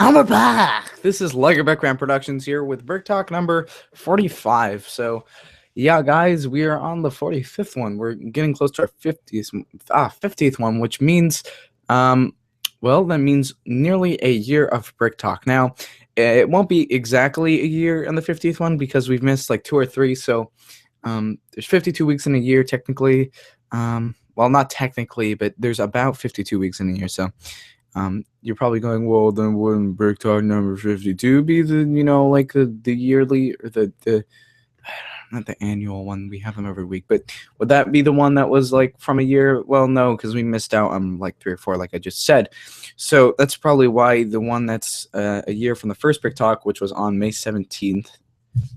I'm back. This is LEGOBrickFan Productions here with BrickTalk number 45. So, yeah, guys, we are on the 45th one. We're getting close to our 50th one, which means, well, that means nearly a year of BrickTalk. Now, it won't be exactly a year in the 50th one because we've missed like 2 or 3. So, there's 52 weeks in a year technically. Well, not technically, but there's about 52 weeks in a year. So. You're probably going, well, then wouldn't BrickTalk number 52 be the, like the yearly or the not the annual one? We have them every week, but would that be the one that was like from a year? Well, no, because we missed out on like 3 or 4, like I just said. So that's probably why the one that's a year from the first BrickTalk, which was on May 17th,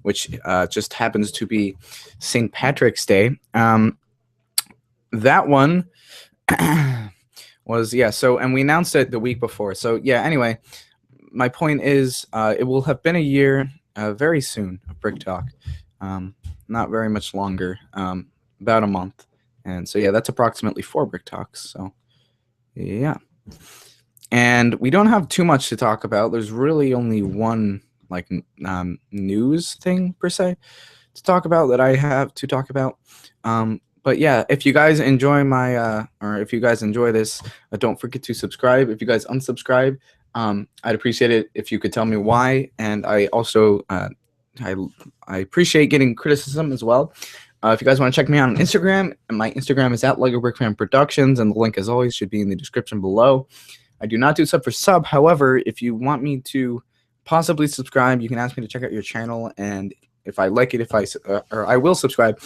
which just happens to be St. Patrick's Day. That one. And we announced it the week before. So yeah, anyway, my point is it will have been a year very soon of BrickTalk. Not very much longer, about a month. And so yeah, that's approximately 4 BrickTalks. So yeah. And we don't have too much to talk about. There's really only one like news thing per se to talk about that I have to talk about. But yeah, if you guys enjoy or if you guys enjoy this, don't forget to subscribe. If you guys unsubscribe, I'd appreciate it if you could tell me why. And I also, I appreciate getting criticism as well. If you guys want to check me out on Instagram, my Instagram is at LEGOBrickFan Productions, and the link, as always, should be in the description below. I do not do sub for sub. However, if you want me to possibly subscribe, you can ask me to check out your channel, and if I like it, or I will subscribe.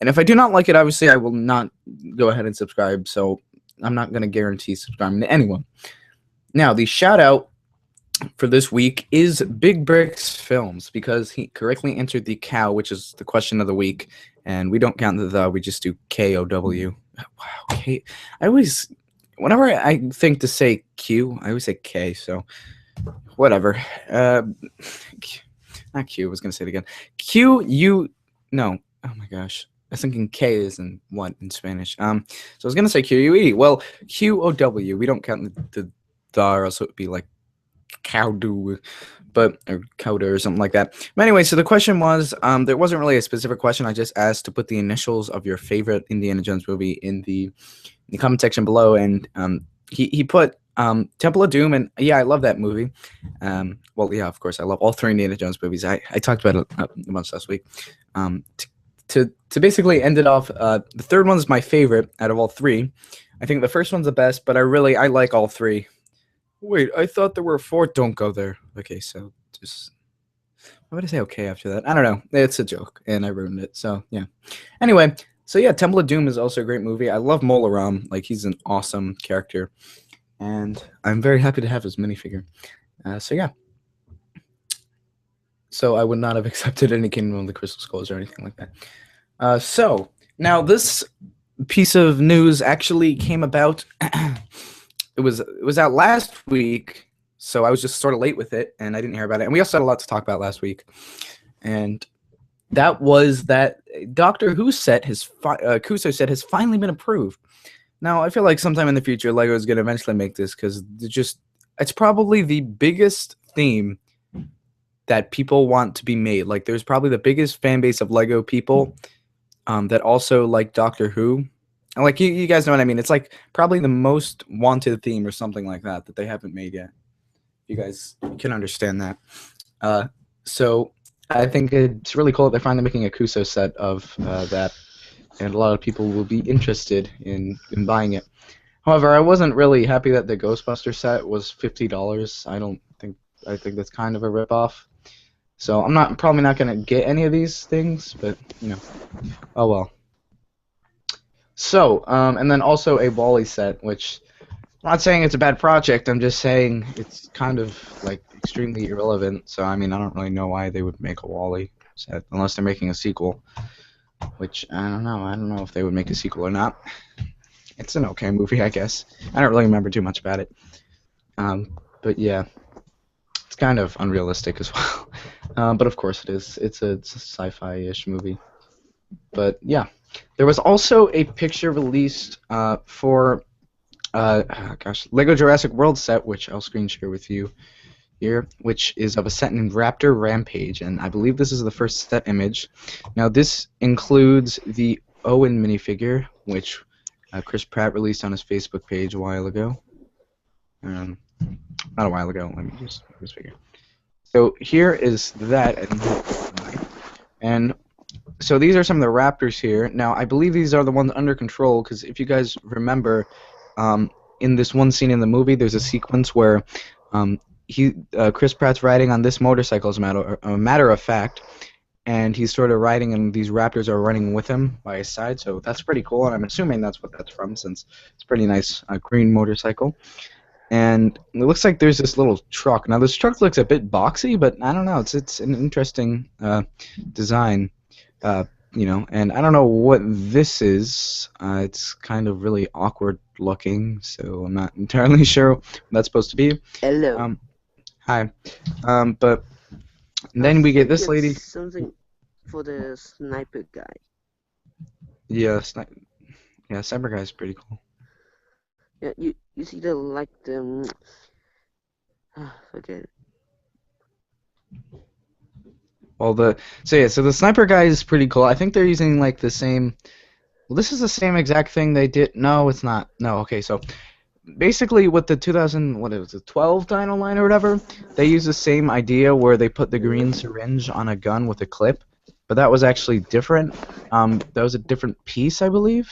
And if I do not like it, obviously I will not go ahead and subscribe. So I'm not going to guarantee subscribing to anyone. Now, the shout out for this week is bigbricksfilms, because he correctly answered the cow, which is the question of the week. And we don't count the, we just do KOW. Wow, K. Whenever I think to say Q, I always say K. So whatever. Not Q, I was going to say it again. No. Oh my gosh. I was thinking K is in what in Spanish. So I was going to say QUE. Well, QOW. We don't count the or else it would be like cowdo, or cowder or something like that. But anyway, so the question was, there wasn't really a specific question. I just asked to put the initials of your favorite Indiana Jones movie in the comment section below, and he put Temple of Doom, and yeah, I love that movie. Well, yeah, of course, I love all 3 Indiana Jones movies. I talked about it a bunch last week. To basically end it off, the third one's my favorite out of all 3. I think the first one's the best, but I like all 3. Wait, I thought there were 4. Don't go there. Okay, so just why would I say okay after that? I don't know. It's a joke, and I ruined it. So yeah. Anyway, so yeah, Temple of Doom is also a great movie. I love Molaram. Like, he's an awesome character. And I'm very happy to have his minifigure. So yeah. So I would not have accepted any Kingdom of the Crystal Skulls or anything like that. So now this piece of news actually came about. It was out last week, so I was just sort of late with it, and I didn't hear about it. And we also had a lot to talk about last week, and that was that Doctor Who set Kuso set has finally been approved. Now, I feel like sometime in the future, LEGO is going to eventually make this, because it's probably the biggest theme that people want to be made. Like, there's probably the biggest fan base of LEGO people that also like Doctor Who. And like, you guys know what I mean. It's like probably the most wanted theme or something like that they haven't made yet. You guys can understand that. So I think it's really cool that they're finally making a Kuso set of that. And a lot of people will be interested in buying it. However, I wasn't really happy that the Ghostbuster set was $50. I think that's kind of a ripoff. So I'm probably not gonna get any of these things, but oh well. So and then also a Wally set, which I'm not saying it's a bad project. I'm just saying it's kind of like extremely irrelevant. So I mean, I don't really know why they would make a Wally set unless they're making a sequel. Which, I don't know. I don't know if they would make a sequel or not. It's an okay movie, I guess. I don't really remember too much about it. But yeah, it's kind of unrealistic as well. But of course it is. It's a sci-fi-ish movie. But yeah. There was also a picture released for LEGO Jurassic World set, which I'll screen share with you here, which is of a set named Raptor Rampage, and I believe this is the first set image. Now, this includes the Owen minifigure, which Chris Pratt released on his Facebook page a while ago. Not a while ago. Let me just make this figure. So here is that, and so these are some of the Raptors here. Now, I believe these are the ones under control, because if you guys remember, in this one scene in the movie, there's a sequence where Chris Pratt's riding on this motorcycle, as a matter of fact, and he's sort of riding, and these Raptors are running with him by his side. So that's pretty cool, and I'm assuming that's what that's from, since it's a pretty nice green motorcycle. And it looks like there's this little truck. Now, this truck looks a bit boxy, but I don't know. It's an interesting design, you know. And I don't know what this is. It's kind of really awkward looking, so I'm not entirely sure what that's supposed to be. Hello. Hi. But then we get this lady. Something for the sniper guy. Yeah, sniper guy's pretty cool. Yeah, you see the forget it. Well, so the sniper guy is pretty cool. I think they're using like the same. Well, this is the same exact thing they did. No, it's not. No, okay. So basically, with the 12 Dino line or whatever, they use the same idea where they put the green syringe on a gun with a clip, but that was actually different. That was a different piece, I believe.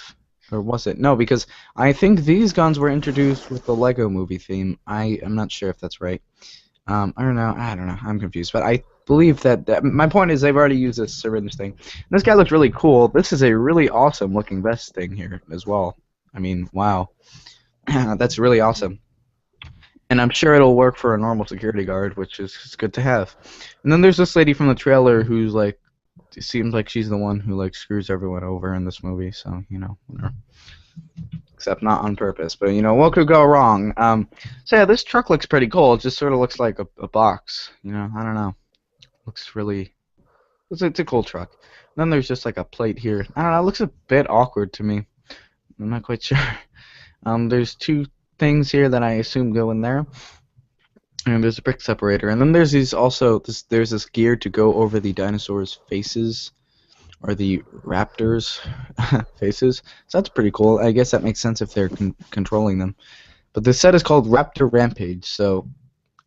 Or was it? No, because I think these guns were introduced with the Lego movie theme. I am not sure if that's right. I don't know. I'm confused. But I believe that my point is they've already used this syringe thing. And this guy looks really cool. This is a really awesome looking vest thing here as well. I mean, wow. That's really awesome. And I'm sure it'll work for a normal security guard, which is good to have. And then there's this lady from the trailer who's like, it seems like she's the one who like screws everyone over in this movie, so you know, whatever. Except not on purpose, but you know, what could go wrong? So yeah, this truck looks pretty cool. It just sort of looks like a box, you know. I don't know. Looks really, it's a cool truck. And then there's just like a plate here. I don't know. It looks a bit awkward to me. I'm not quite sure. There's two things here that I assume go in there. And there's a brick separator, and then there's there's this gear to go over the dinosaurs' faces, or the raptors' faces. So that's pretty cool. I guess that makes sense if they're controlling them. But the set is called Raptor Rampage, so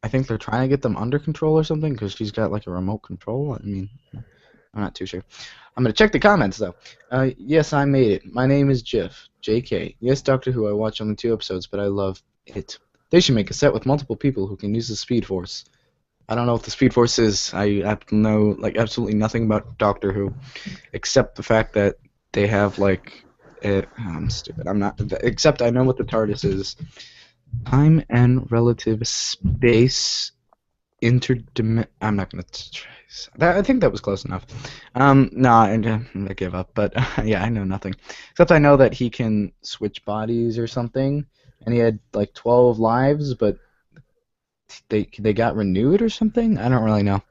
I think they're trying to get them under control or something, because she's got like a remote control. I mean, I'm not too sure. I'm gonna check the comments though. Yes, I made it. My name is Jeff. JK. Yes, Doctor Who. I watched only 2 episodes, but I love it. They should make a set with multiple people who can use the Speed Force. I don't know what the Speed Force is. I know like absolutely nothing about Doctor Who, except the fact that they have like. I'm stupid. I'm not. Except I know what the TARDIS is. Time and relative space interdimension. I'm not gonna try. I think that was close enough. No, I give up. But yeah, I know nothing. Except I know that he can switch bodies or something. And he had like 12 lives, but they got renewed or something? I don't really know.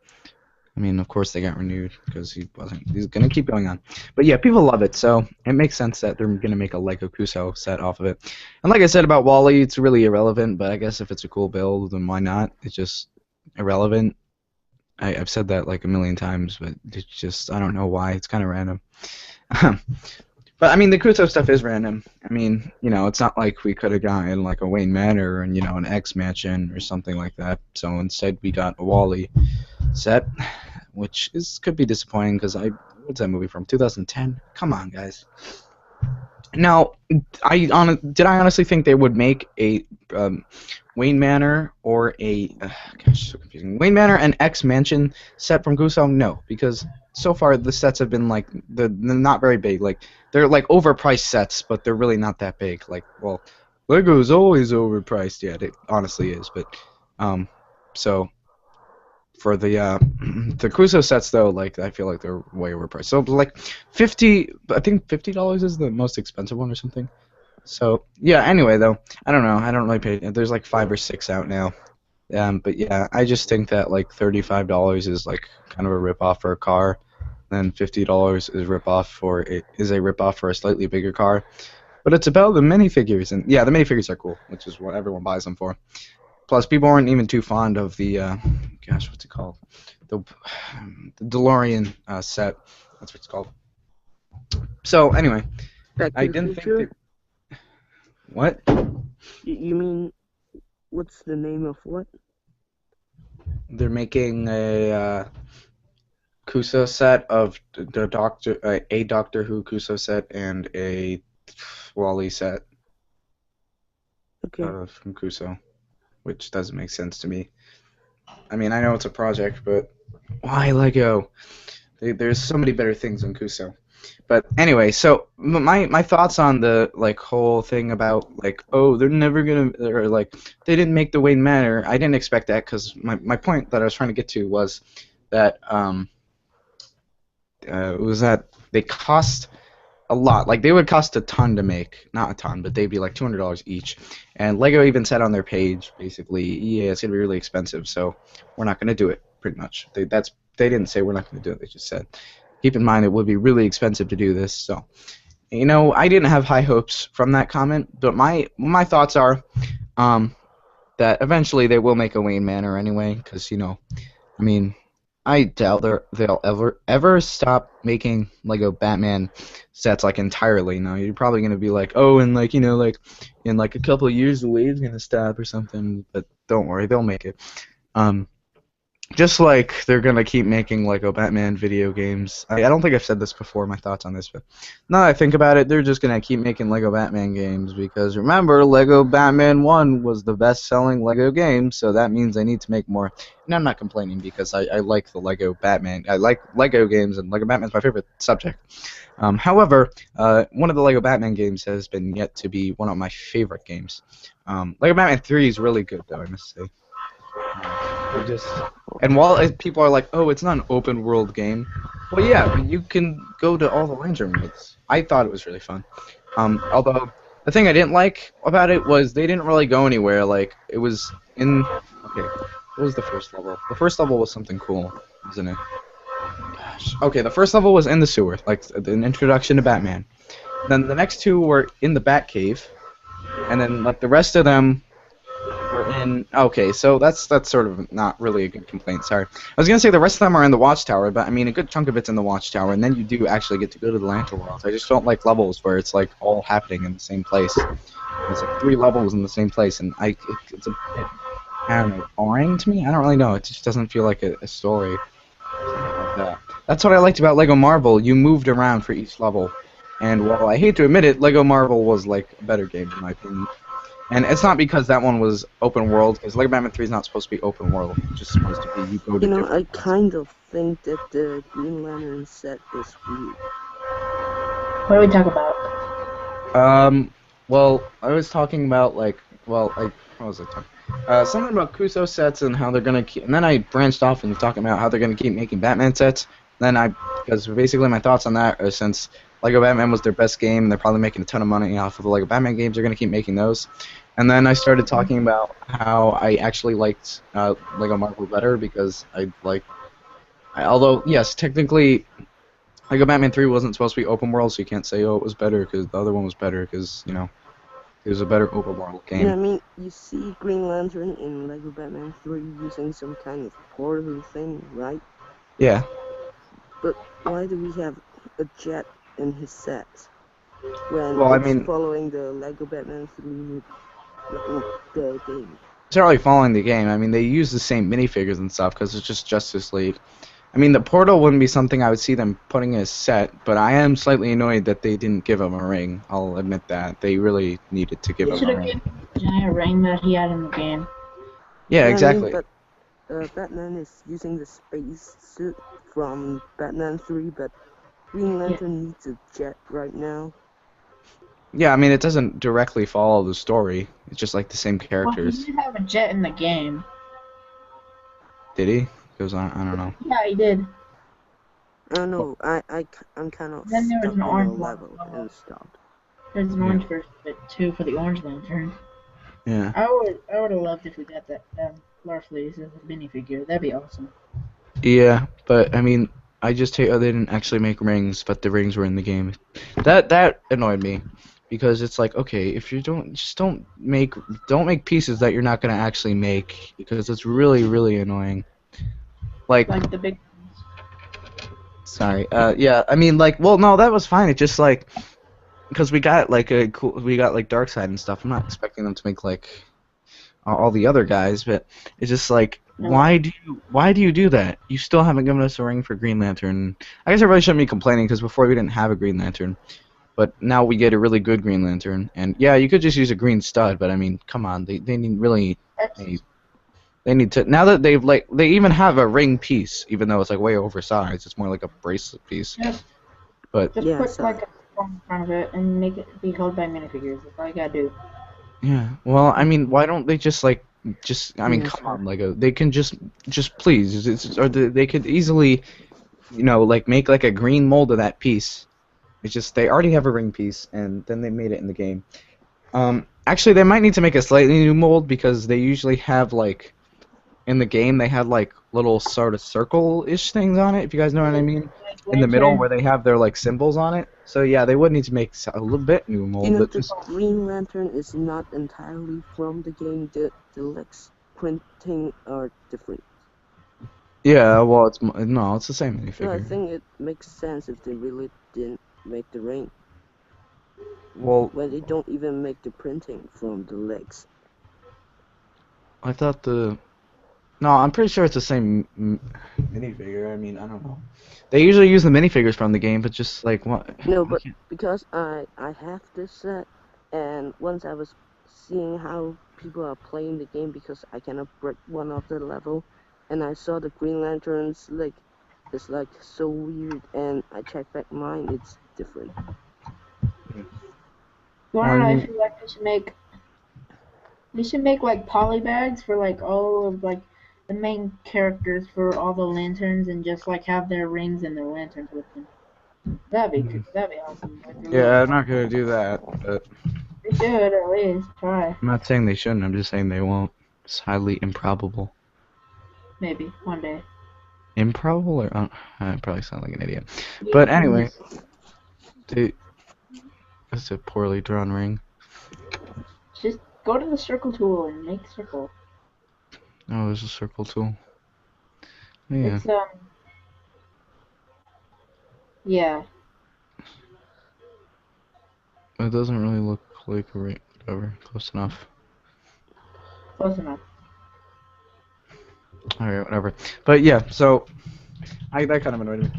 I mean, of course they got renewed because he's going to keep going on. But yeah, people love it, so it makes sense that they're going to make a Lego Kuso set off of it. And like I said about Wally, it's really irrelevant, but I guess if it's a cool build, then why not? It's just irrelevant. I've said that like a million times, but it's just, I don't know why. It's kind of random. But I mean, the Kuso stuff is random. I mean, you know, it's not like we could have gotten like a Wayne Manor and, you know, an X Mansion or something like that. So instead, we got a Wally set, which could be disappointing because what's that movie from? 2010? Come on, guys. Now, did I honestly think they would make a Wayne Manor or a gosh, so confusing. Wayne Manor and X Mansion set from Kuso? No, because so far the sets have been like they're not very big. Like they're like overpriced sets, but they're really not that big. Like, well, Lego's always overpriced. Yeah, it honestly is. But so for the Kuso sets though, like I feel like they're way overpriced. So like I think $50 is the most expensive one or something. So yeah. Anyway, though, I don't know. I don't really pay. There's like 5 or 6 out now. But yeah, I just think that like $35 is like kind of a ripoff for a car, then $50 is a ripoff for a slightly bigger car. But it's about the minifigures, and yeah, the minifigures are cool, which is what everyone buys them for. Plus, people weren't even too fond of the gosh, what's it called? The DeLorean set. That's what it's called. So anyway, Back I to the didn't think Future? that. What? You mean, what's the name of what? They're making a Kuso set of the Doctor, a Doctor Who Kuso set and a Wally set Okay. from Kuso, which doesn't make sense to me. I mean, I know it's a project, but why Lego? There's so many better things than Kuso. But anyway, so my thoughts on the like whole thing about like, oh, they're never gonna, or like they didn't make the Wayne Manor. I didn't expect that because my point that I was trying to get to was that was that they cost a lot. Like they would cost a ton to make, not a ton, but they'd be like $200 each. And Lego even said on their page, basically, yeah, it's gonna be really expensive, so we're not gonna do it. Pretty much, they didn't say we're not gonna do it. They just said, keep in mind it would be really expensive to do this. So, you know, I didn't have high hopes from that comment, but my thoughts are, that eventually they will make a Wayne Manor anyway, because you know, I mean, I doubt they'll ever stop making Lego Batman sets like entirely. No, you're probably gonna be like, oh, and like you know, like in like a couple of years the wave's gonna stop or something. But don't worry, they'll make it. Just like they're gonna keep making Lego Batman video games. I don't think I've said this before, my thoughts on this, but now that I think about it, they're just gonna keep making Lego Batman games because remember, Lego Batman 1 was the best-selling Lego game, so that means they need to make more. And I'm not complaining because I like the Lego Batman. I like Lego games, and Lego Batman's my favorite subject. However, one of the Lego Batman games has been yet to be one of my favorite games. Lego Batman 3 is really good, though, I must say. And while people are like, oh, it's not an open world game, well, yeah, but you can go to all the ranger modes. I thought it was really fun. Although the thing I didn't like about it was they didn't really go anywhere. Like it was in okay, what was the first level? The first level was something cool, wasn't it? Gosh. Okay, the first level was in the sewer, like an introduction to Batman. Then the next two were in the Batcave, and then like the rest of them. Okay, so that's sort of not really a good complaint. Sorry, I was gonna say the rest of them are in the Watchtower, but I mean a good chunk of it's in the Watchtower, and then you do actually get to go to the Lantern Worlds. I just don't like levels where it's like all happening in the same place. It's like 3 levels in the same place, and it's a bit, I don't know, boring to me. I don't really know. It just doesn't feel like a story. Like that. That's what I liked about Lego Marvel. You moved around for each level, and while I hate to admit it, Lego Marvel was like a better game in my opinion. And it's not because that one was open world, because Lego Batman 3 is not supposed to be open world. It's just supposed to be you go to different I kind of think that the Green Lantern set is weird. What do we talk about? Well, I was talking about like, what was I talking? Something about Kuso sets and how they're gonna keep, and then I branched off and talking about how they're gonna keep making Batman sets. Because basically my thoughts on that are since Lego Batman was their best game, and they're probably making a ton of money off of the Lego Batman games, they're gonna keep making those. And then I started talking about how I actually liked Lego Marvel better because although yes, technically Lego Batman 3 wasn't supposed to be open world, so you can't say, oh, it was better because the other one was better because, you know, it was a better open world game. Yeah, I mean, you see Green Lantern in Lego Batman 3 using some kind of portal thing, right? Yeah. But why do we have a jet in his set when Well, it's following the Lego Batman 3 the game? It's not really following the game. I mean, they use the same minifigures and stuff because it's just Justice League. I mean, the portal wouldn't be something I would see them putting in a set, but I am slightly annoyed that they didn't give him a ring. I'll admit that. They really needed to give him a ring. They should have given the giant ring that he had in the game. Yeah, exactly. I mean, but Batman is using the space suit from Batman 3, but Green Lantern needs a jet right now. Yeah, I mean, it doesn't directly follow the story. It's just like the same characters. Well, he did have a jet in the game. Did he? Because I don't know. Yeah, he did. I don't know. I'm kind of Then there was stuck an on orange the level and stopped. There's an orange version of it too for the Orange Lantern. Yeah. I would have loved if we got that Larfleeze as a minifigure. That'd be awesome. Yeah, but I mean, I just hate how they didn't actually make rings, but the rings were in the game. That annoyed me, because it's like, okay, if you don't make pieces that you're not gonna actually make, because it's really annoying. Like the big. sorry, yeah, I mean like, well, no, that was fine. It just like because we got like Dark Side and stuff. I'm not expecting them to make like all the other guys, but it's just like, why do you do that? You still haven't given us a ring for Green Lantern. I guess I really shouldn't be complaining because before we didn't have a Green Lantern, but now we get a really good Green Lantern. And yeah, you could just use a green stud, but I mean, come on, they need really they need to, now that they even have a ring piece, even though it's like way oversized. It's more like a bracelet piece. But Just put like a phone in front of it and make it be held by minifigures. That's all you gotta do. yeah, well, I mean, why don't they just I mean, come on, Lego. They can just please, or they could easily, like make like a green mold of that piece. It's just they already have a ring piece, and then they made it in the game. Actually, they might need to make a slightly new mold because they usually have like, in the game they had like little sort of circle-ish things on it, if you guys know what I mean, in the middle where they have their like symbols on it. So yeah, they would need to make a little bit new mold. But the Green Lantern is not entirely from the game. The Lex printing are different. Yeah, well, it's the same minifigure. So I think it makes sense if they really didn't make the ring. Well, when they don't even make the printing from the legs. I thought no, I'm pretty sure it's the same minifigure. I mean, I don't know. They usually use the minifigures from the game, but just like what? No, but because I have this set, and once I was seeing how people are playing the game, because I cannot break one of the level, and I saw the Green Lantern's like it's like so weird, and I checked back mine, it's different. I feel like they should make like poly bags for like all of like the main characters for all the lanterns, and just like have their rings and their lanterns with them. That'd be awesome. Like, yeah, I'm not gonna do that, but they should at least try. I'm not saying they shouldn't. I'm just saying they won't. It's highly improbable. Maybe one day. Improbable, or I probably sound like an idiot. But anyway, it's a poorly drawn ring. Just go to the circle tool and make circle. Oh, there's a circle tool. Yeah. It's yeah. It doesn't really look like a ring. Whatever, close enough. Close enough. Alright, whatever. But yeah, so that kind of annoyed me.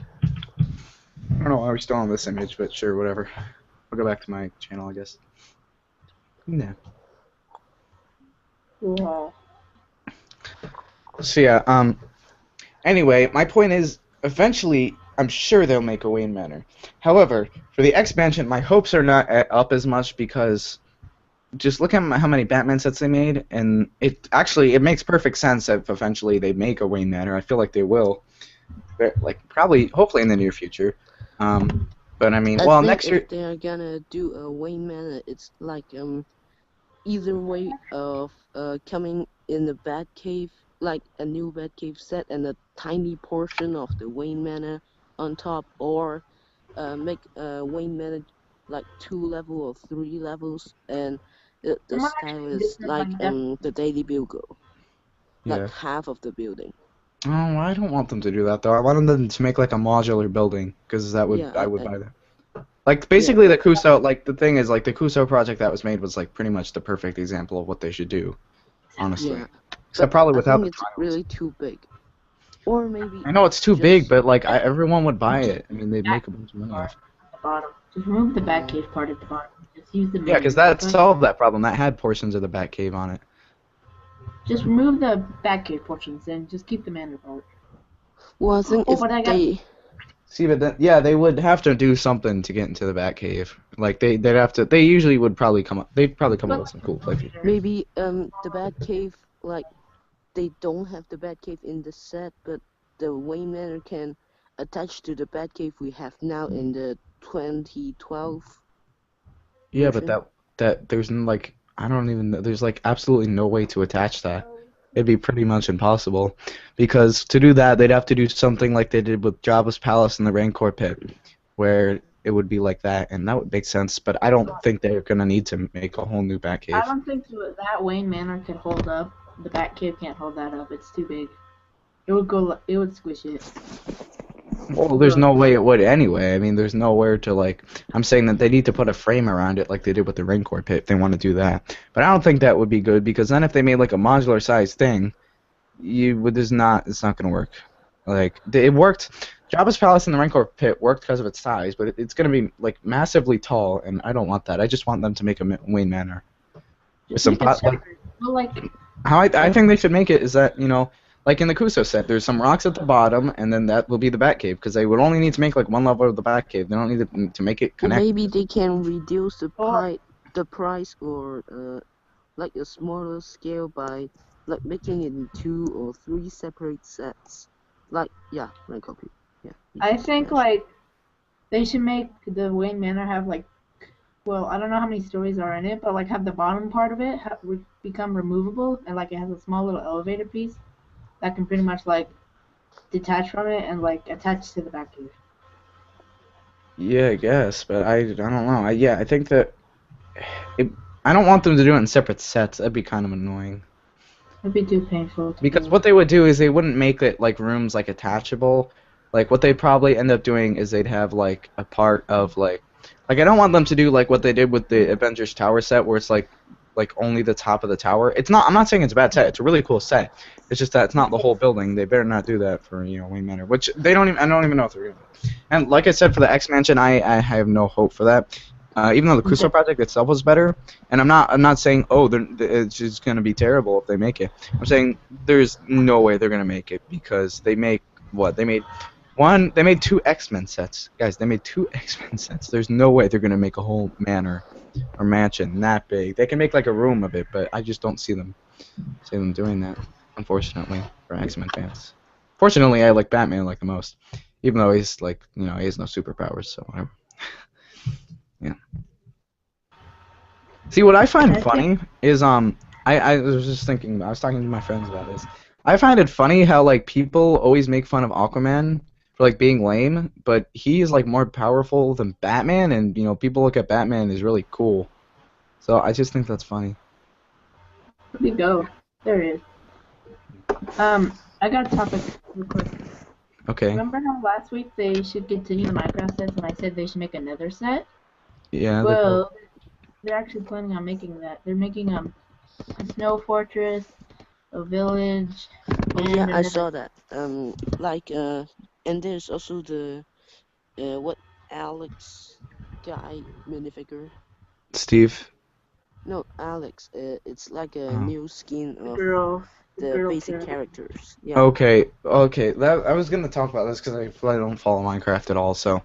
I don't know why we're still on this image, but sure, whatever. I'll go back to my channel, I guess. Yeah. Wow. So yeah, anyway, my point is, eventually, I'm sure they'll make a Wayne Manor. However, for the expansion, my hopes are not up as much because just look at how many Batman sets they made, and it makes perfect sense if eventually they make a Wayne Manor. I feel like they will, like probably, hopefully in the near future. But I mean, well, next year if they are gonna do a Wayne Manor, it's like either way of coming in the Batcave, like a new Batcave set and a tiny portion of the Wayne Manor on top, or make Wayne Manor like 2 levels or 3 levels, and the style is like the Daily Bugle, like half of the building. Oh, I don't want them to do that though. I want them to make like a modular building, because that would I would buy that. Like basically the Kuso, like the thing is like the Kuso project that was made was like pretty much the perfect example of what they should do, honestly. Yeah. Except probably without I think it's really too big. Or maybe I know it's too big, but like everyone would buy it. I mean, they'd make a bunch of money off it. The bottom. Just remove the Batcave part at the bottom. Just use the Yeah, because that solved that problem. That had portions of the Batcave on it. Just remove the Batcave portions and just keep the Manor part. Well, I think if they... See, but then, yeah, they would have to do something to get into the Batcave. Like they'd have to. They usually would probably come up. They'd probably come up with some cool features. Maybe the Batcave, like they don't have the Batcave in the set, but the Wayne Manor can attach to the Batcave we have now in the 2012. Yeah, version. but that there's like I don't even know. There's like absolutely no way to attach that. It'd be pretty much impossible, because to do that they'd have to do something like they did with Jabba's Palace and the Rancor Pit, where it would be like that, and that would make sense. But I don't think they're gonna need to make a whole new I Batcave. don't think that Wayne Manor could hold up. The Batcave can't hold that up. It's too big. It would go. It would squish it. Well, there's no way it would anyway. I mean, there's nowhere to like. I'm saying that they need to put a frame around it like they did with the Rancor pit if they want to do that. But I don't think that would be good because then if they made like a modular size thing, you would. There's not. It's not gonna work. Like it worked. Jabba's palace in the Rancor pit worked because of its size, but it's gonna be like massively tall, and I don't want that. I just want them to make a Wayne Manor. With Just some make it like separate. Well, like how I think they should make it is that like in the Kuso set, there's some rocks at the bottom, and then that will be the Batcave because they would only need to make like one level of the Batcave. They don't need to make it Or connect. maybe they can reduce the Or- price or like a smaller scale by like making it in 2 or 3 separate sets. Like Rancor pit. Yeah. I think like they should make the Wayne Manor have like, well, I don't know how many stories are in it, but like have the bottom part of it become removable, and like it has a small little elevator piece that can pretty much like detach from it and like attach to the Batcave. Yeah, I guess, but I don't know. I think that I don't want them to do it in separate sets. That'd be kind of annoying. It'd be too painful. Because what they would do is they wouldn't make it like rooms like attachable. Like what they'd probably end up doing is they'd have like a part of like I don't want them to do like what they did with the Avengers Tower set where it's like only the top of the tower. It's not. I'm not saying it's a bad set. It's a really cool set. It's just that it's not the whole building. They better not do that for Wayne Manor, which they don't even. I don't even know if they're gonna. And like I said, for the X Mansion, I have no hope for that. Even though the Kuso project itself was better, and I'm not saying it's just gonna be terrible if they make it. I'm saying there's no way they're gonna make it because they make what they made. They made 2 X-Men sets, guys. They made 2 X-Men sets. There's no way they're gonna make a whole manor or mansion that big. They can make like a room of it, but I just don't see them doing that. Unfortunately, for X-Men fans. Fortunately, I like Batman like the most, even though he's like he has no superpowers, so whatever. Yeah. See, what I find funny is I was just thinking. I was talking to my friends about this. I find it funny how like people always make fun of Aquaman for like being lame, but he is like more powerful than Batman, and people look at Batman as really cool. So I just think that's funny. Where'd he go? There he is. I got a topic real quick. Okay. Remember how last week they should continue the Minecraft sets, and I said they should make another set? Yeah. Well, they're actually planning on making that. They're making a snow fortress, a village. Oh, and yeah, I saw that. And there's also the what Alex guy minifigure. Steve. No, Alex. It's like a Oh. new skin of the girl basic character. characters. Yeah. Okay. That I was gonna talk about this because I don't follow Minecraft at all, so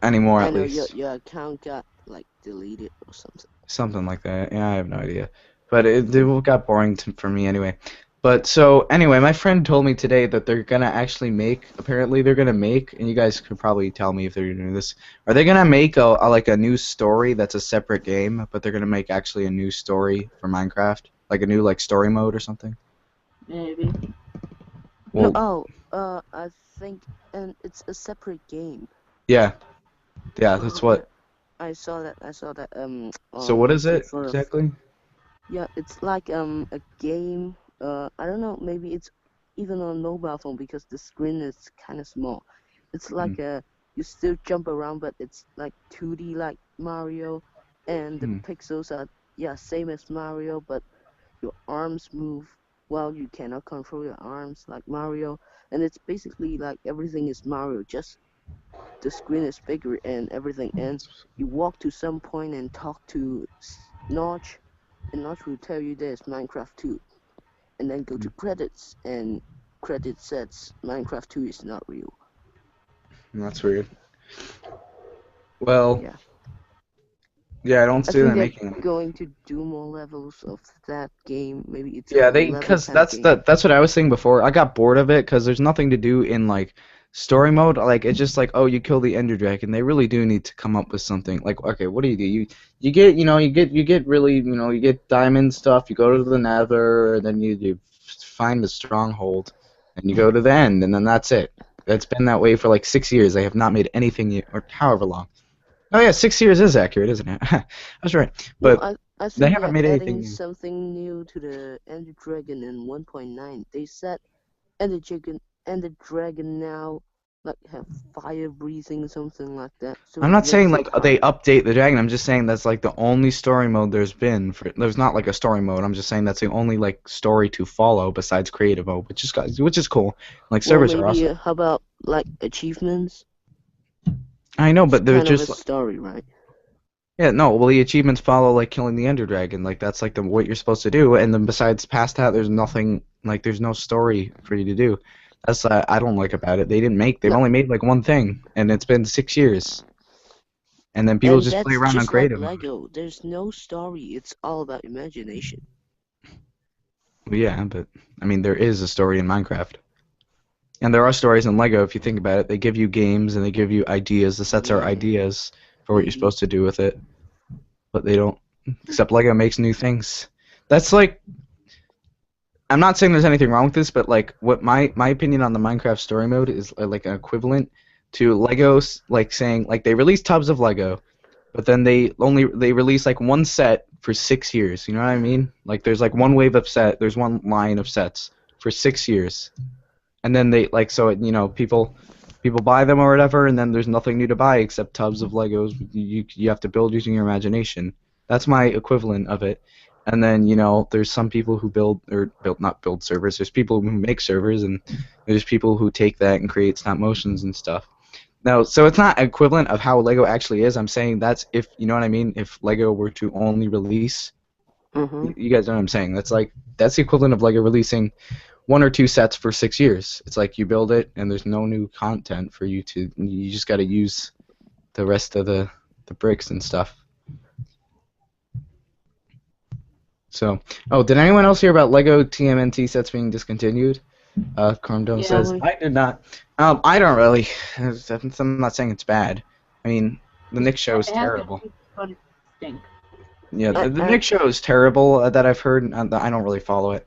anymore I at know least. your account got like deleted or something. Something like that. Yeah, I have no idea. But it got boring for me anyway. But so anyway, my friend told me today that they're gonna actually make. Apparently, they're gonna make, and you guys could probably tell me if they're doing this. Are they gonna make like a new story that's a separate game, but they're gonna make actually a new story for Minecraft, like a new like story mode or something? Maybe. Well, I think, and it's a separate game. yeah, that's what. I saw that. So what is it sort of- exactly? Yeah, it's like a game. I don't know. Maybe it's even on mobile phone because the screen is kind of small. It's like you still jump around, but it's like 2D like Mario, and the pixels are same as Mario, but your arms move while you cannot control your arms like Mario, and it's basically like everything is Mario, just the screen is bigger and everything, and you walk to some point and talk to Notch, and Notch will tell you there's Minecraft 2, and then go to credits, and credit says Minecraft 2 is not real. That's weird. Well, Yeah. yeah, I don't I see think them they're making. going to do more levels of that game. Maybe it's Yeah, a level because kind of game. that's what I was saying before. I got bored of it because there's nothing to do in like story mode. Like it's just like, oh, you kill the Ender Dragon. They really do need to come up with something. Like, okay, what do? You get really you get diamond stuff. You go to the Nether, and then you find the stronghold, and you go to the end, and then that's it. It's been that way for like 6 years. They have not made anything yet, or however long. Oh yeah, 6 years is accurate, isn't it? I was right. But No, I they think haven't that made anything adding new. something new to the Ender Dragon in 1.9, they said Ender Dragon now like have fire breathing, something like that. So I'm it not saying makes it like they update the dragon. I'm just saying that's like the only story mode there's been. There's not like a story mode. I'm just saying that's the only like story to follow besides creative mode, which is cool. Like well, servers are maybe awesome. how about like achievements? I know, It's but there's kind of a just like, story, right? yeah, no. Well, the achievements follow like killing the Ender Dragon. Like that's like what you're supposed to do. And then besides past that, there's nothing. Like there's no story for you to do. That's I don't like about it. They've No, only made like one thing, and it's been 6 years. And then people and just play that's around on just like creative mode. Lego. There's no story. It's all about imagination. Well, yeah, but I mean, there is a story in Minecraft. And there are stories in Lego if you think about it. They give you games and they give you ideas. The sets are Yeah, ideas for what you're maybe. supposed to do with it. But they don't. Except Lego makes new things. That's like. I'm not saying there's anything wrong with this, but like what my opinion on the Minecraft story mode is like an equivalent to Legos like saying like they release tubs of Lego, but then they release like one set for 6 years. You know what I mean? Like there's like one wave of set. There's one line of sets for 6 years. And then they like so people buy them or whatever, and then there's nothing new to buy except tubs of Legos. You have to build using your imagination. That's my equivalent of it. And then there's some people who not build servers. There's people who make servers, and there's people who take that and create stop motions and stuff. Now, so it's not equivalent of how Lego actually is. I'm saying that's if you know what I mean. If Lego were to only release, you guys know what I'm saying. That's the equivalent of Lego releasing one or two sets for 6 years. It's like you build it and there's no new content for you to. You just got to use the rest of the bricks and stuff. So, did anyone else hear about Lego TMNT sets being discontinued? Carmdome Yeah, says I did not. I don't really. I'm not saying it's bad. I mean, the Nick show is it has terrible. good, but it stink. Yeah, the Nick show is terrible that I've heard. And I don't really follow it.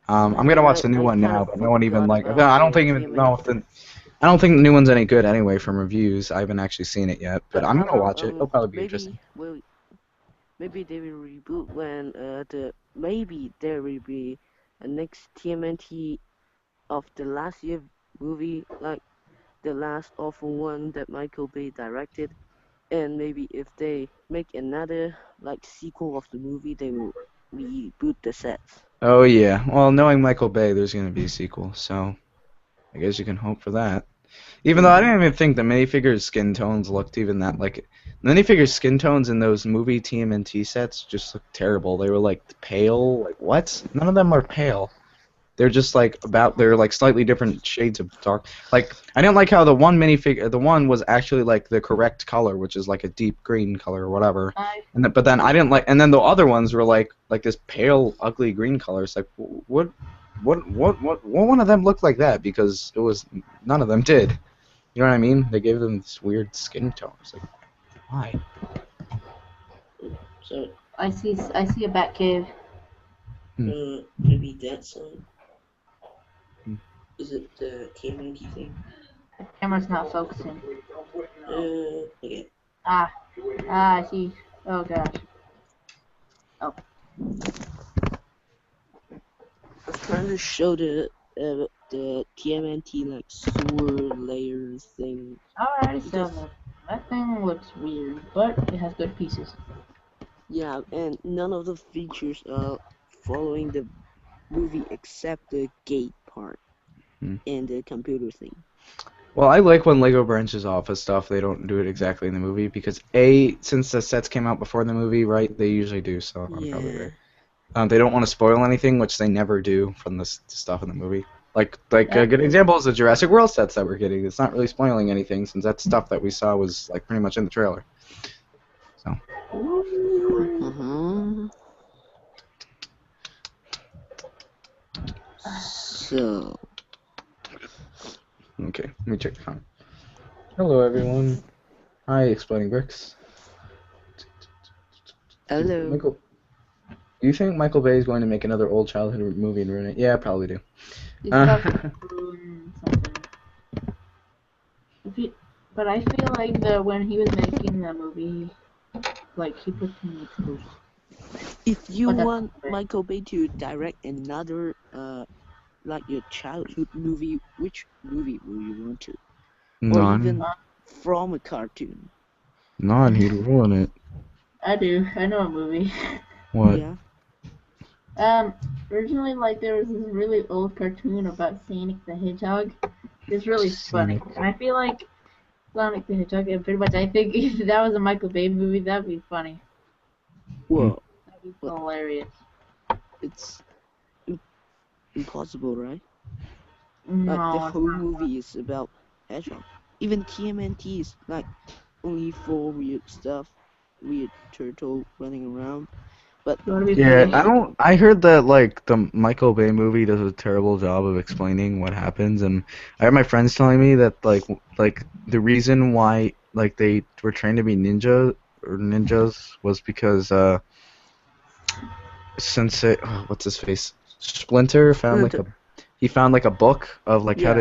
I'm gonna watch the new one kind now, of but no one even forgot like. about I don't the think even know if the. I don't think the new one's any good anyway from reviews. I haven't actually seen it yet, but I'm gonna watch it. It'll probably be interesting. Maybe they will reboot when maybe there will be a next TMNT of the last year movie, like the last awful one that Michael Bay directed, and maybe if they make another like sequel of the movie, they will reboot the sets. Oh yeah. Well, knowing Michael Bay, there's gonna be a sequel, so I guess you can hope for that. Even though I didn't even think the minifigures' skin tones looked even that like the minifigures' skin tones in those movie TMNT sets just looked terrible. They were like pale. Like what? None of them are pale. They're just like they're like slightly different shades of dark. Like I didn't like how the one minifigure, the one was actually like the correct color, which is like a deep green color or whatever. But then I didn't like, and then the other ones were like this pale, ugly green color. It's like what one of them looked like that because none of them did. You know what I mean? They gave them this weird skin tone. It's like why? So I see a bat cave. maybe that's is it the TMNT thing? The camera's not focusing. Okay. I see. Oh gosh. Oh. I was trying to show the TMNT like sewer layers thing. Alright, so that thing looks weird, but it has good pieces. Yeah, and none of the features are following the movie except the gate part and the computer thing. Well, I like when Lego branches off of stuff. They don't do it exactly in the movie because since the sets came out before the movie, right? They usually do. So I'm probably right. They don't want to spoil anything, which they never do from the stuff in the movie. Like a good example is the Jurassic World sets that we're getting. It's not really spoiling anything since that stuff that we saw was like pretty much in the trailer. So. So. Okay, let me check the comment. Hello, everyone. Hi, Exploding Bricks. Hello. Michael, do you think Michael Bay is going to make another old childhood movie and ruin it? Yeah, I probably do. He's probably ruin something. But I feel like when he was making the movie, like he put too many exposures. If you But that's want fair. Michael Bay to direct another like your childhood movie, which movie will you want to? Or even None. from a cartoon? None. He'd ruin it. I do. I know a movie. What? Yeah. Originally, like there was this really old cartoon about Sonic the Hedgehog. It's really funny, Scenic. and I feel like Sonic the Hedgehog. And pretty much, I think if that was a Michael Bay movie, that'd be funny. Well, That'd be What? hilarious. it's impossible, right? No, Like the it's whole not. movie is about hedgehog. Even TMNT is like only for weird stuff, weird turtle running around. But You wanna be Yeah, funny? I don't. I heard that like the Michael Bay movie does a terrible job of explaining what happens, and I heard my friends telling me that like the reason why like they were trained to be ninjas was because Sensei, what's his face, Splinter found like Splinter, he found like a book of like yeah,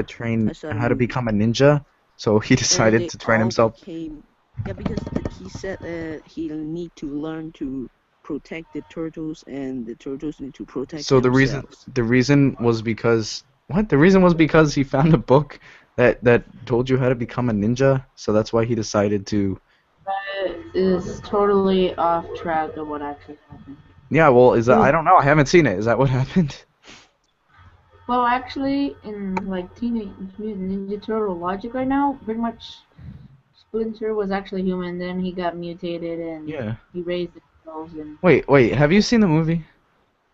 I saw the how to movie. become a ninja, so he And decided they to train all himself. became, yeah, because he said he need to learn to protect the turtles, and the turtles need to protect So themselves. the reason was because what? The reason was because he found a book that told you how to become a ninja. So that's why he decided to. That is totally off track of what actually happened. Yeah, well, is It that? was I don't know. I haven't seen it. Is that what happened? well, actually, in like Teenage Mutant Ninja Turtle logic right now, pretty much Splinter was actually human. Then he got mutated and Yeah. he raised himself. And Wait. Have you seen the movie?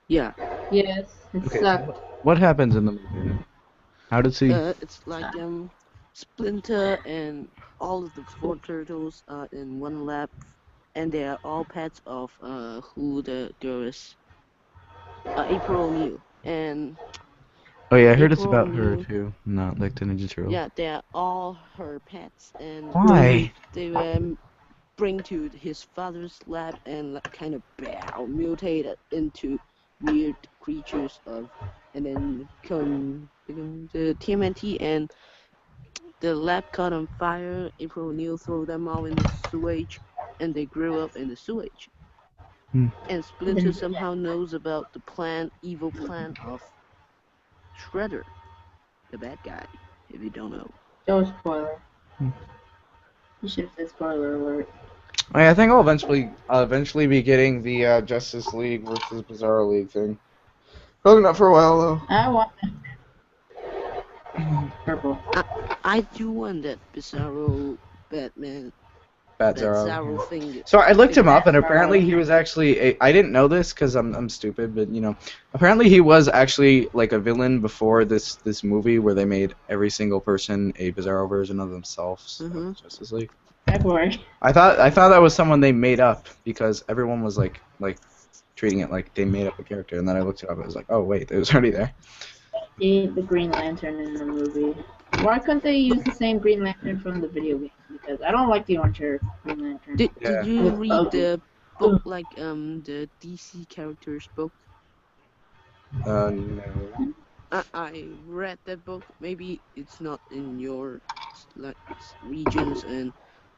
Yeah, yes, it Okay. So sucked. what happens in the movie then? How does he? it's like Splinter and all of the four turtles are in one lab, and they are all pets of who the girl is, April O'Neil. And Oh yeah, I heard it's April about her O'Neil, too, not like the Ninja Turtle. yeah, they are all her pets, and Why? they were bring to his father's lab and like, kind of mutated into weird creatures of, and then become the TMNT, and the lab caught on fire. April O'Neil threw them all in the sewage, and they grew up in the sewage. Hmm. And Splinter Then somehow knows about the evil plan of Shredder, the bad guy, if you don't know. no spoiler. Hmm. You should have said spoiler alert. I think I'll eventually be getting the Justice League versus Bizarro League thing. Probably not for a while though. I want purple. I do want that Bizarro Batman, Bat that Zaro. Zorro thing. So I looked him up, and Bat apparently Zaro. he was actually. I didn't know this because I'm stupid, but you know, apparently he was actually like a villain before this movie where they made every single person a Bizarro version of themselves. Mhm. Justice League. February. I thought that was someone they made up because everyone was like treating it like they made up a character, and then I looked it up. It was like, oh wait, it was already there. The Green Lantern in the movie. Why couldn't they use the same Green Lantern from the video game? Because I don't like the orange hair Green Lantern. Did Yeah. you Looks read ugly. the book, like the DC characters book? No. I read that book. Maybe it's not in your like regions, and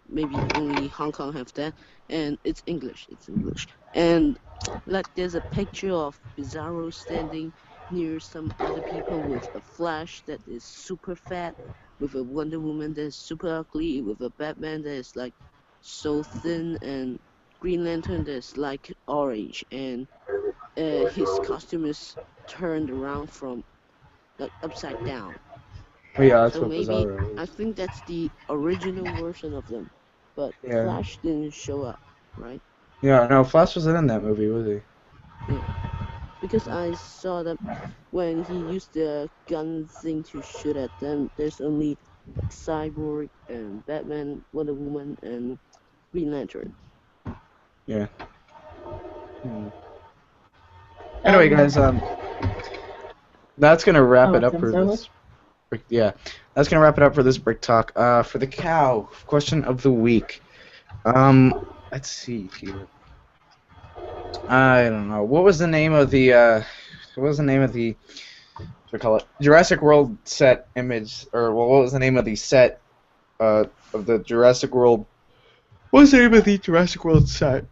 maybe only Hong Kong have that. And it's English. It's English. And like there's a picture of Bizarro standing near some other people with a Flash that is super fat, with a Wonder Woman that is super ugly, with a Batman that is like so thin, and Green Lantern that's like orange, and his costume is turned around from like upside down. Oh yeah, that's So what maybe Bizarro I is. think that's the original version of them, but Yeah. Flash didn't show up, right? Yeah. No, Flash wasn't in that movie, was he? Yeah, because I saw that when he used the gun thing to shoot at them, there's only like Cyborg and Batman, Wonder Woman, and Green Lantern. Yeah. Hmm. Anyway, guys, that's gonna wrap it up for this. Yeah, that's gonna wrap it up for this brick talk. For the cow question of the week. Let's see here. I don't know. What was the name of the? What was the name of the? What do we call it? Jurassic World set image, or well, what was the name of the set of the Jurassic World. What's the name of the Jurassic World set?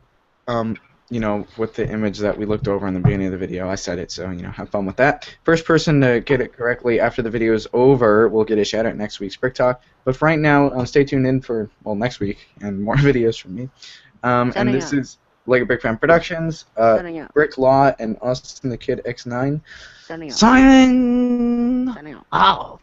You know, with the image that we looked over in the beginning of the video. I said it, so, you know, have fun with that. First person to get it correctly after the video is over will get a shout out next week's Brick Talk. But for right now, stay tuned in for, well, next week and more videos from me. And this is LEGOBrickFan Productions, Brick Law, and us and the Kid X9. Signing out.